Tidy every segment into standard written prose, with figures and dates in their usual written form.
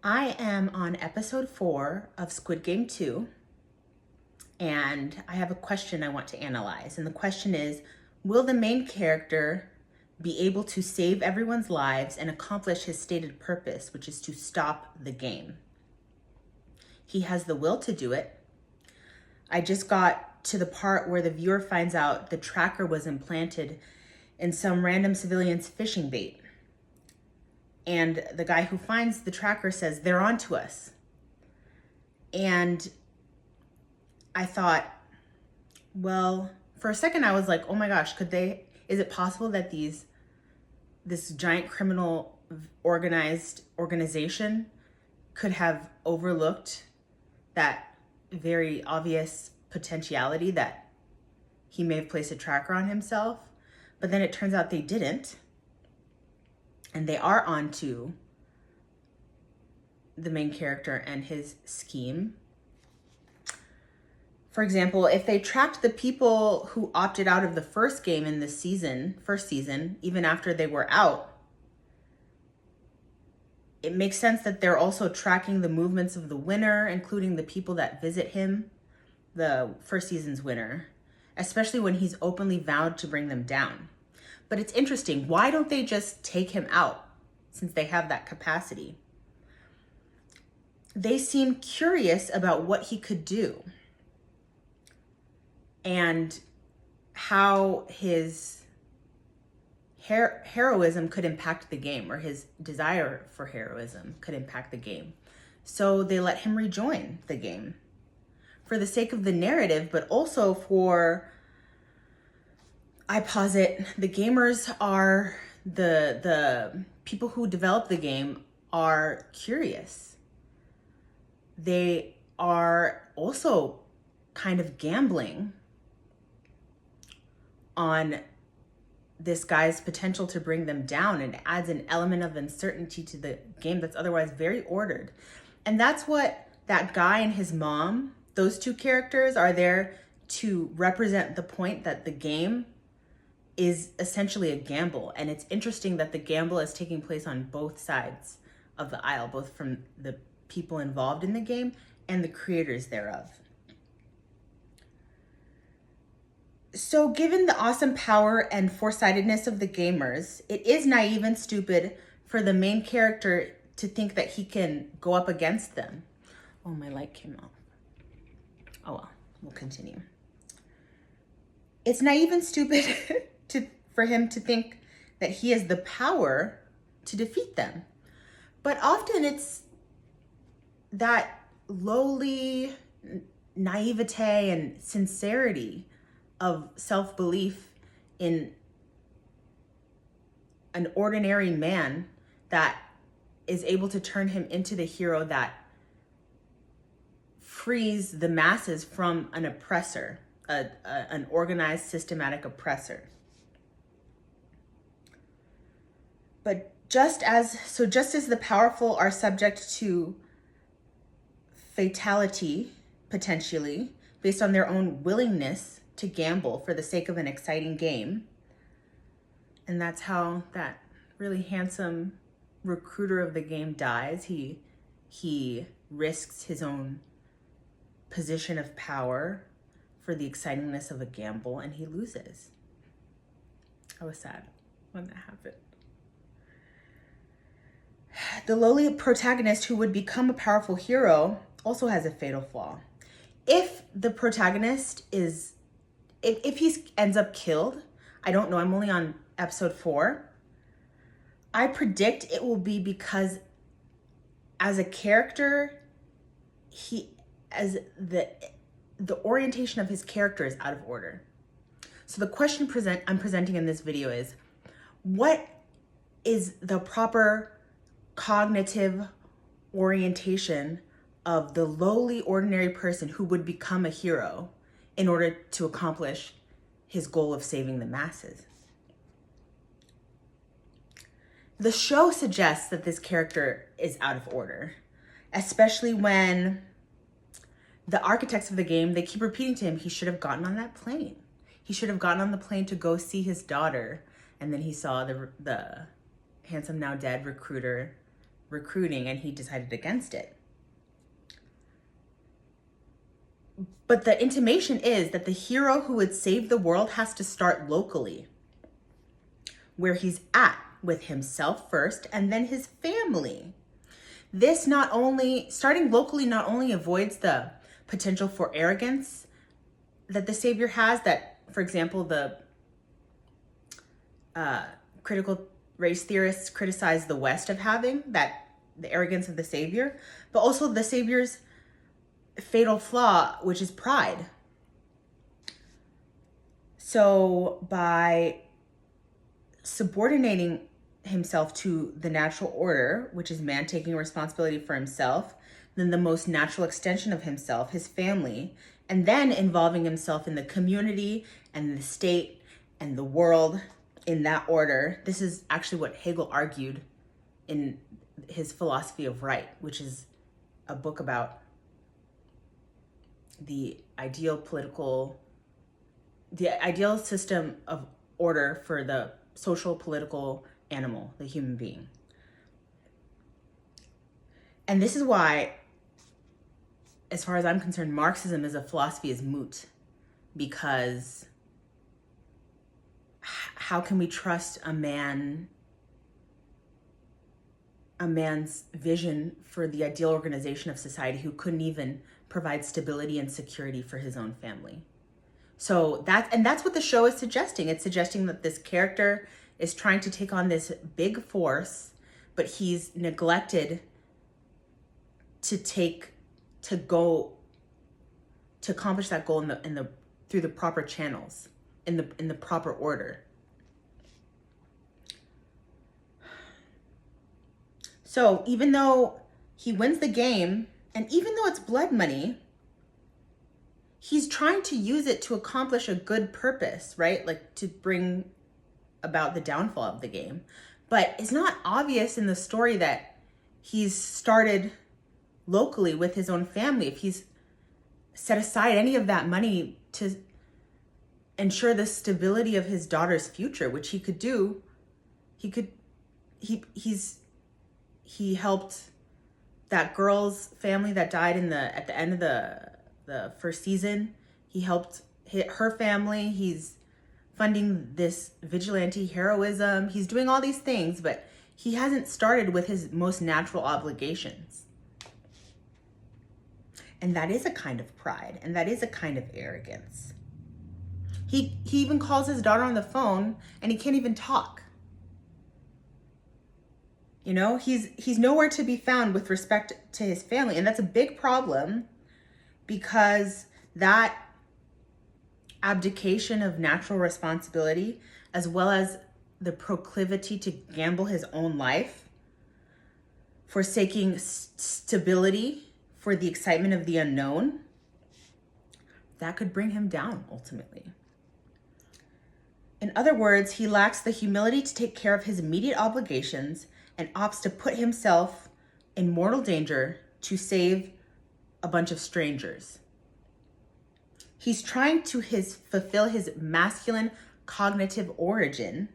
I am on episode 4 of Squid Game 2, and I have a question I want to analyze. And the question is, will the main character be able to save everyone's lives and accomplish his stated purpose, which is to stop the game? He has the will to do it. I just got to the part where the viewer finds out the tracker was implanted in some random civilian's fishing bait. And the guy who finds the tracker says, they're on to us. And I thought, well, for a second I was like, oh my gosh, is it possible that this giant criminal organization could have overlooked that very obvious potentiality that he may have placed a tracker on himself? But then it turns out they didn't. And they are onto the main character and his scheme. For example, if they tracked the people who opted out of the first game in this first season, even after they were out, it makes sense that they're also tracking the movements of the winner, including the people that visit him, the first season's winner, especially when he's openly vowed to bring them down. But it's interesting. Why don't they just take him out since they have that capacity? They seem curious about what he could do and how his heroism could impact the game, or his desire for heroism could impact the game. So they let him rejoin the game for the sake of the narrative, but also for, I posit, the gamers are, the people who develop the game are curious. They are also kind of gambling on this guy's potential to bring them down, and adds an element of uncertainty to the game that's otherwise very ordered. And that's what that guy and his mom, those two characters, are there to represent the point that the game is essentially a gamble. And it's interesting that the gamble is taking place on both sides of the aisle, both from the people involved in the game and the creators thereof. So given the awesome power and foresightedness of the gamers, it is naive and stupid for the main character to think that he can go up against them. Oh, my light came off. Oh well, we'll continue. It's naive and stupid for him to think that he has the power to defeat them. But often it's that lowly naivete and sincerity of self-belief in an ordinary man that is able to turn him into the hero that frees the masses from an oppressor, an organized, systematic oppressor. But just as the powerful are subject to fatality, potentially, based on their own willingness to gamble for the sake of an exciting game, and that's how that really handsome recruiter of the game dies. He risks his own position of power for the excitingness of a gamble, and he loses. I was sad when that happened. The lowly protagonist who would become a powerful hero also has a fatal flaw. If the protagonist if he ends up killed, I don't know, I'm only on episode 4. I predict it will be because as a character, the orientation of his character is out of order. So the question I'm presenting in this video is, what is the proper cognitive orientation of the lowly, ordinary person who would become a hero in order to accomplish his goal of saving the masses? The show suggests that this character is out of order, especially when the architects of the game, they keep repeating to him, he should have gotten on that plane. He should have gotten on the plane to go see his daughter. And then he saw the handsome, now dead recruiter recruiting, and he decided against it. But the intimation is that the hero who would save the world has to start locally, where he's at, with himself first and then his family. This starting locally not only avoids the potential for arrogance that the savior has, that, for example, the critical race theorists criticize the West of having, that the arrogance of the savior, but also the savior's fatal flaw, which is pride. So by subordinating himself to the natural order, which is man taking responsibility for himself, then the most natural extension of himself, his family, and then involving himself in the community and the state and the world in that order. This is actually what Hegel argued in his Philosophy of Right, which is a book about the ideal system of order for the social, political animal, the human being. And this is why, as far as I'm concerned, Marxism as a philosophy is moot, because how can we trust a man's vision for the ideal organization of society who couldn't even provide stability and security for his own family? So that's what the show is suggesting. It's suggesting that this character is trying to take on this big force, but he's neglected to accomplish that goal through the proper channels, in the proper order. So even though he wins the game, and even though it's blood money, he's trying to use it to accomplish a good purpose, right? Like to bring about the downfall of the game. But it's not obvious in the story that he's started locally with his own family. If he's set aside any of that money to ensure the stability of his daughter's future, which he could do, he helped that girl's family that died at the end of the first season. He helped her family. He's funding this vigilante heroism. He's doing all these things, but he hasn't started with his most natural obligations. And that is a kind of pride, and that is a kind of arrogance. He even calls his daughter on the phone, and he can't even talk. You know, he's nowhere to be found with respect to his family, and that's a big problem, because that abdication of natural responsibility, as well as the proclivity to gamble his own life, forsaking stability for the excitement of the unknown, that could bring him down ultimately. In other words, he lacks the humility to take care of his immediate obligations and opts to put himself in mortal danger to save a bunch of strangers. He's trying to fulfill his masculine cognitive origin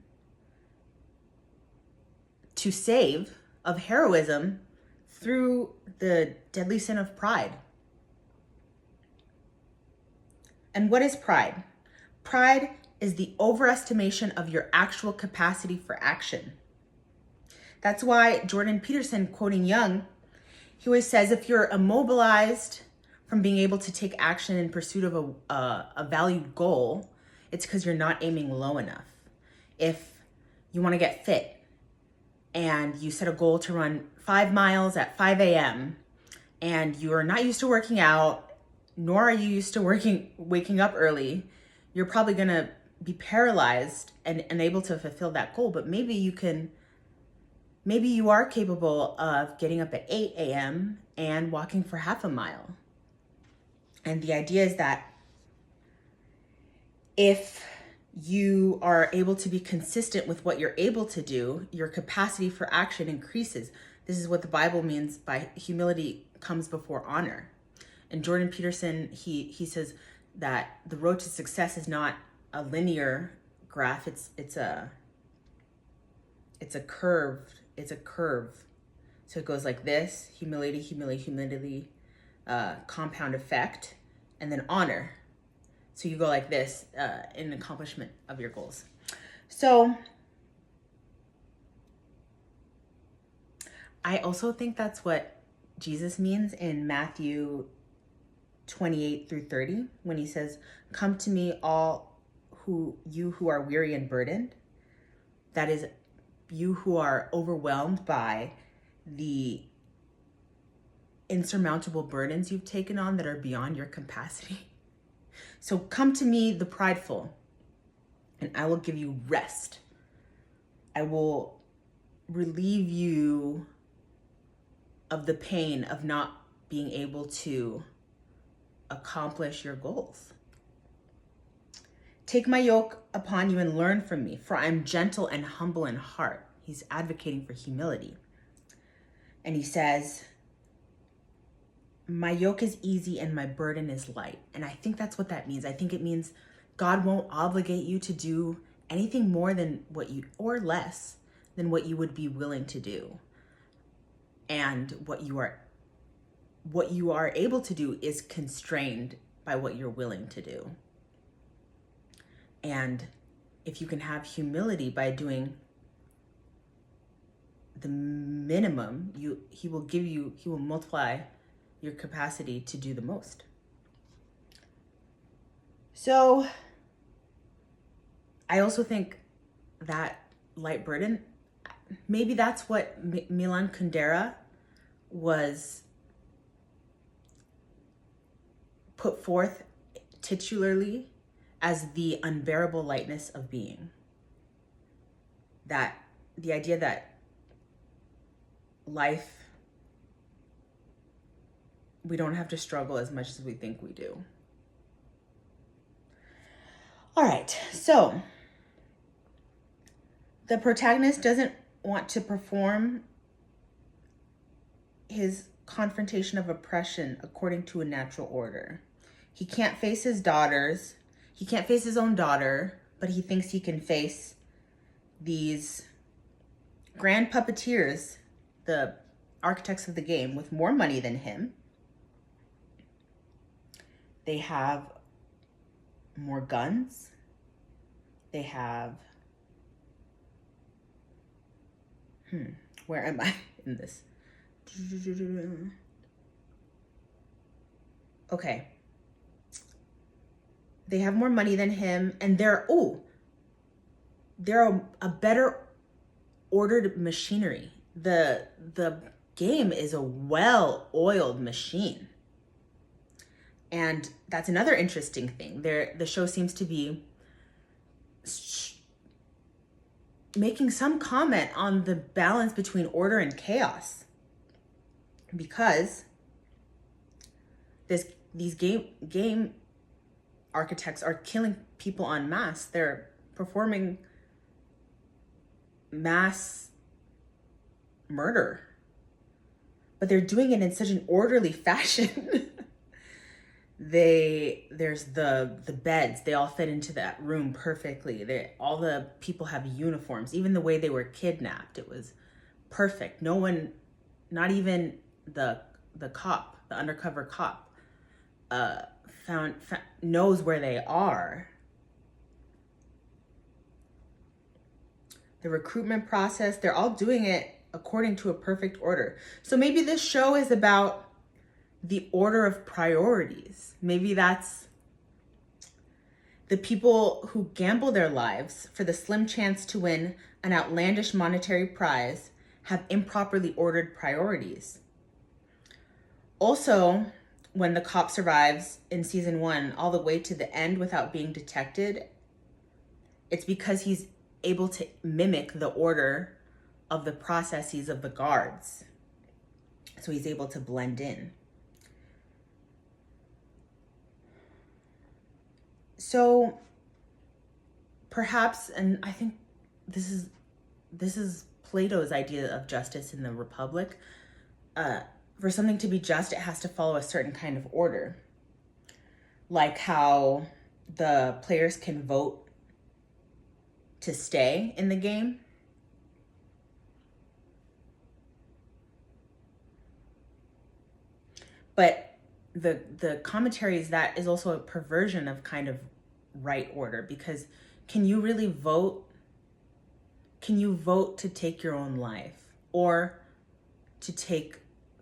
to save of heroism through the deadly sin of pride. And what is pride? Pride is the overestimation of your actual capacity for action. That's why Jordan Peterson, quoting Jung, he always says, if you're immobilized from being able to take action in pursuit of a valued goal, it's because you're not aiming low enough. If you want to get fit and you set a goal to run 5 miles at 5 a.m. and you are not used to working out, nor are you used to waking up early, you're probably going to be paralyzed and unable to fulfill that goal. But maybe you are capable of getting up at 8 a.m. and walking for half a mile. And the idea is that if you are able to be consistent with what you're able to do, your capacity for action increases. This is what the Bible means by humility comes before honor. And Jordan Peterson, he says that the road to success is not a linear graph. It's a curve. So it goes like this: humility, humility, humility, compound effect, and then honor. So you go like this in accomplishment of your goals. So I also think that's what Jesus means in Matthew 28-30, when he says, "Come to me, all you who are weary and burdened." That is, you who are overwhelmed by the insurmountable burdens you've taken on that are beyond your capacity. So come to me, the prideful, and I will give you rest. I will relieve you of the pain of not being able to accomplish your goals. Take my yoke upon you and learn from me, for I am gentle and humble in heart. He's advocating for humility. And he says, my yoke is easy and my burden is light. And I think that's what that means. I think it means God won't obligate you to do anything more than or less than what you would be willing to do. And what you are able to do is constrained by what you're willing to do. And if you can have humility by doing the minimum, he will multiply your capacity to do the most. So I also think that light burden, maybe that's what Milan Kundera was put forth titularly as the unbearable lightness of being. That the idea that life, we don't have to struggle as much as we think we do. All right, so the protagonist doesn't want to perform his confrontation of oppression according to a natural order. He can't face his daughters. He can't face his own daughter, but he thinks he can face these grand puppeteers, the architects of the game, with more money than him. They have more guns. They have... where am I in this? Okay. They have more money than him, and they're a better ordered machinery. The game is a well-oiled machine. And that's another interesting thing. The show seems to be making some comment on the balance between order and chaos, because these game architects are killing people en masse. They're performing mass murder, but they're doing it in such an orderly fashion. There's the beds, they all fit into that room perfectly. All the people have uniforms. Even the way they were kidnapped, it was perfect. No one, not even the cop, the undercover cop, knows where they are. The recruitment process, they're all doing it according to a perfect order. So maybe this show is about the order of priorities. Maybe that's the people who gamble their lives for the slim chance to win an outlandish monetary prize have improperly ordered priorities. Also, when the cop survives in season 1 all the way to the end without being detected, it's because he's able to mimic the order of the processes of the guards. So he's able to blend in. So perhaps, and I think this is Plato's idea of justice in the Republic. For something to be just, it has to follow a certain kind of order. Like how the players can vote to stay in the game. But the commentary is that is also a perversion of kind of right order, because can you really vote? Can you vote to take your own life, or to take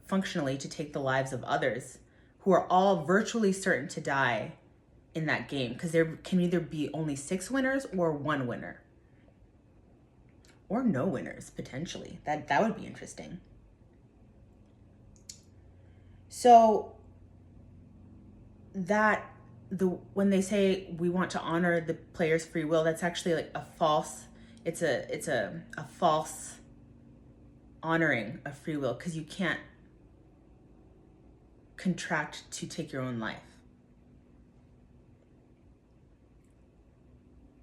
the lives of others who are all virtually certain to die in that game? Because there can either be only 6 winners or 1 winner, or no winners potentially. That would be interesting. So when they say we want to honor the player's free will, that's actually like a false. It's a false honoring of free will, because you can't contract to take your own life.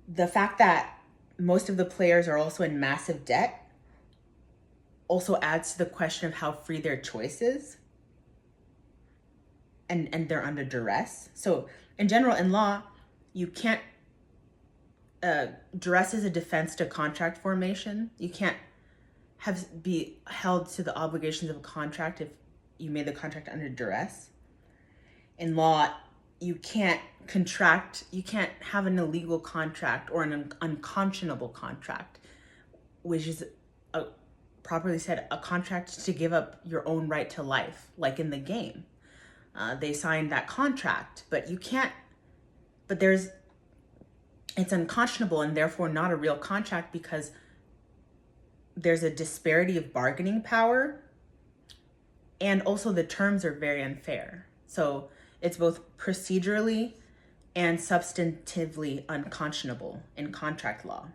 The fact that most of the players are also in massive debt also adds to the question of how free their choice is, and they're under duress. So in general, in law, you can't, duress is a defense to contract formation. You can't be held to the obligations of a contract if you made the contract under duress. In law, you can't have an illegal contract or an unconscionable contract, which is properly said, a contract to give up your own right to life, like in the game. They signed that contract, but you can't, it's unconscionable and therefore not a real contract, because there's a disparity of bargaining power, and also the terms are very unfair. So it's both procedurally and substantively unconscionable in contract law.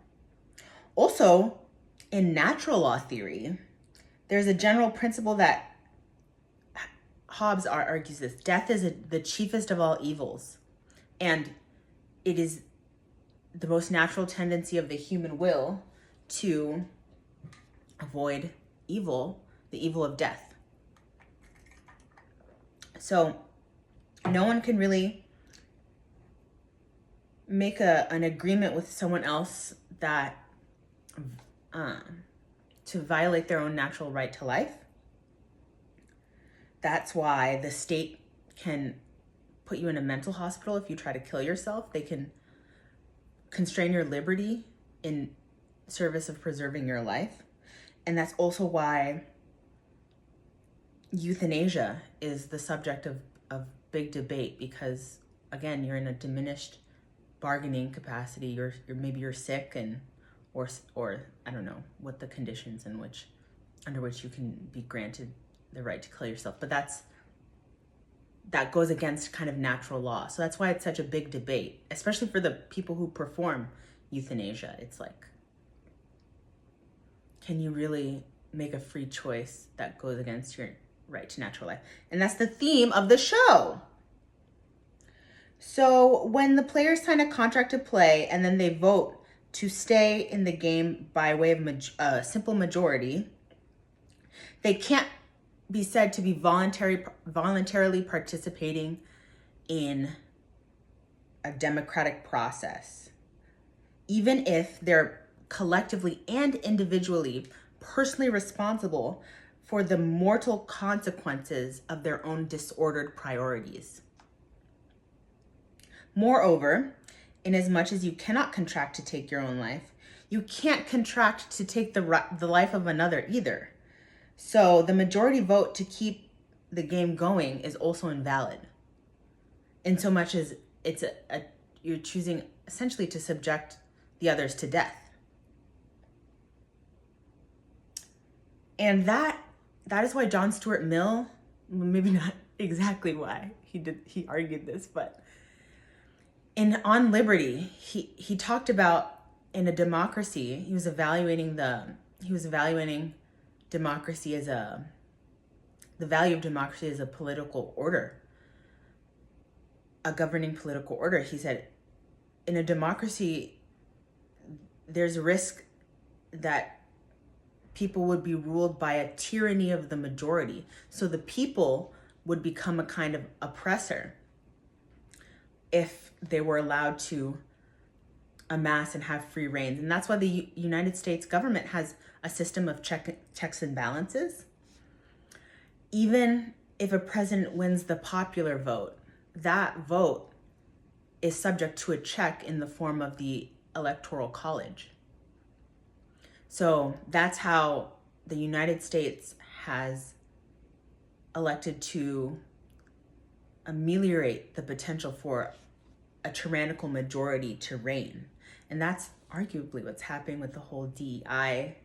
Also, in natural law theory, there's a general principle that Hobbes argues this: death is the chiefest of all evils, and it is the most natural tendency of the human will to avoid evil, the evil of death. So no one can really make an agreement with someone else that to violate their own natural right to life. That's why the state can put you in a mental hospital if you try to kill yourself. They can constrain your liberty in service of preserving your life. And that's also why euthanasia is the subject of big debate, because again, you're in a diminished bargaining capacity. You're maybe you're sick, and or I don't know what the conditions under which you can be granted the right to kill yourself, but that goes against kind of natural law. So that's why it's such a big debate, especially for the people who perform euthanasia. It's like, can you really make a free choice that goes against your right to natural life? And that's the theme of the show. So when the players sign a contract to play and then they vote to stay in the game by way of simple majority, they can't be said to be voluntarily participating in a democratic process, even if they're collectively and individually personally responsible for the mortal consequences of their own disordered priorities. Moreover, inasmuch as you cannot contract to take your own life, you can't contract to take the life of another either. So the majority vote to keep the game going is also invalid, in so much as it's you're choosing essentially to subject the others to death. And that is why John Stuart Mill, maybe not exactly why he argued this, but On Liberty, he talked about, in a democracy, he was evaluating democracy as the value of democracy as a political order, a governing political order. He said, in a democracy, there's a risk that people would be ruled by a tyranny of the majority. So the people would become a kind of oppressor if they were allowed to amass and have free reigns. And that's why the United States government has a system of checks and balances. Even if a president wins the popular vote, that vote is subject to a check in the form of the Electoral College. So that's how the United States has elected to ameliorate the potential for a tyrannical majority to reign. And that's arguably what's happening with the whole DEI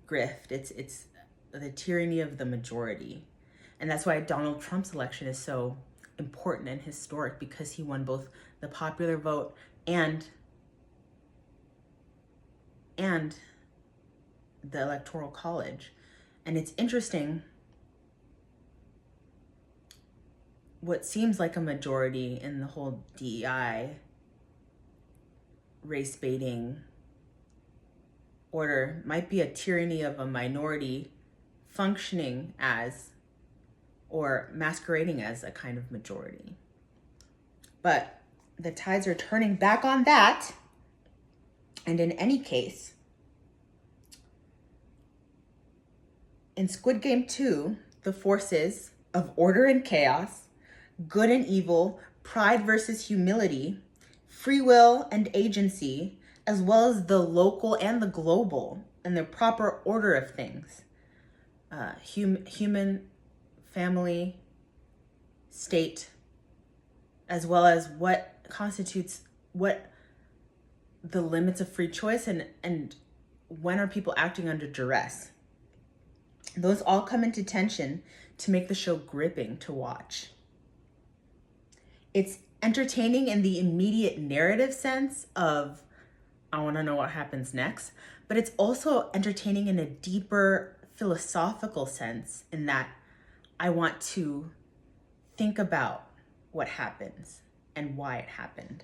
grift. It's the tyranny of the majority. And that's why Donald Trump's election is so important and historic, because he won both the popular vote and the Electoral College. And it's interesting, what seems like a majority in the whole DEI race baiting order might be a tyranny of a minority functioning as or masquerading as a kind of majority. But the tides are turning back on that. And in any case, in Squid Game 2, the forces of order and chaos, good and evil, pride versus humility, free will and agency, as well as the local and the global, and the proper order of things, human, family, state, as well as what constitutes what the limits of free choice and when are people acting under duress. Those all come into tension to make the show gripping to watch. It's entertaining in the immediate narrative sense of, I want to know what happens next, but it's also entertaining in a deeper philosophical sense, in that I want to think about what happens and why it happened.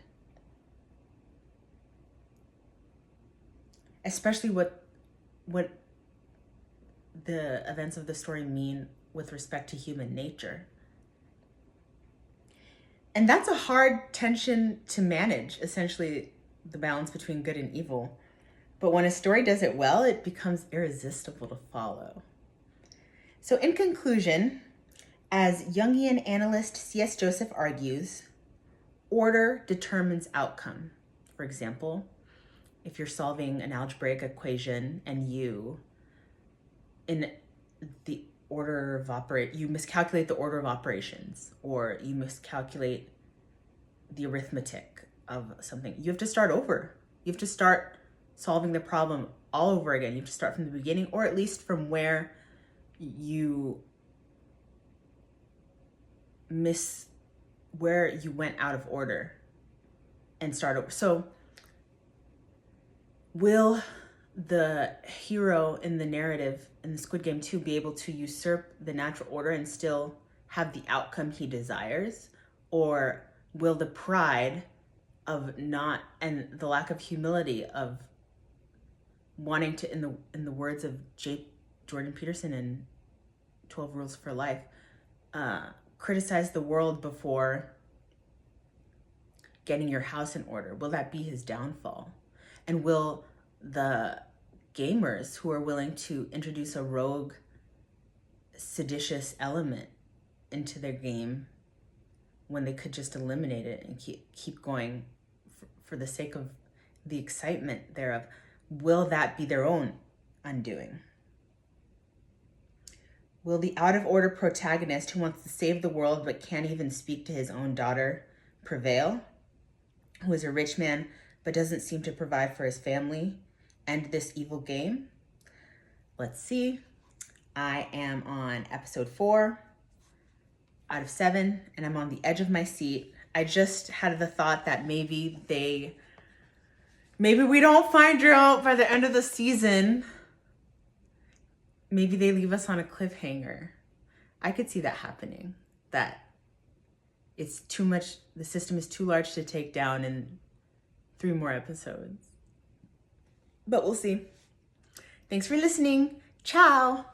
Especially what the events of the story mean with respect to human nature. And that's a hard tension to manage, essentially the balance between good and evil. But when a story does it well, it becomes irresistible to follow. So in conclusion, as Jungian analyst C.S. Joseph argues, order determines outcome. For example, if you're solving an algebraic equation and you miscalculate the order of operations, or you miscalculate the arithmetic of something, you have to start over. You have to start solving the problem all over again. You have to start from the beginning, or at least from where you went out of order, and start over. So will the hero in the narrative in the Squid Game 2 be able to usurp the natural order and still have the outcome he desires? Or will the pride of not, and the lack of humility of wanting to, in the words of Jordan Peterson in 12 Rules for Life, criticize the world before getting your house in order? Will that be his downfall? And will the gamers who are willing to introduce a rogue, seditious element into their game when they could just eliminate it and keep going for the sake of the excitement thereof, will that be their own undoing? Will the out-of-order protagonist who wants to save the world but can't even speak to his own daughter prevail? Who is a rich man but doesn't seem to provide for his family, end this evil game? Let's see. I am on episode 4 out of 7, and I'm on the edge of my seat. I just had the thought that maybe we don't find out by the end of the season. Maybe they leave us on a cliffhanger. I could see that happening. That it's too much, the system is too large to take down in 3 more episodes. But we'll see. Thanks for listening. Ciao.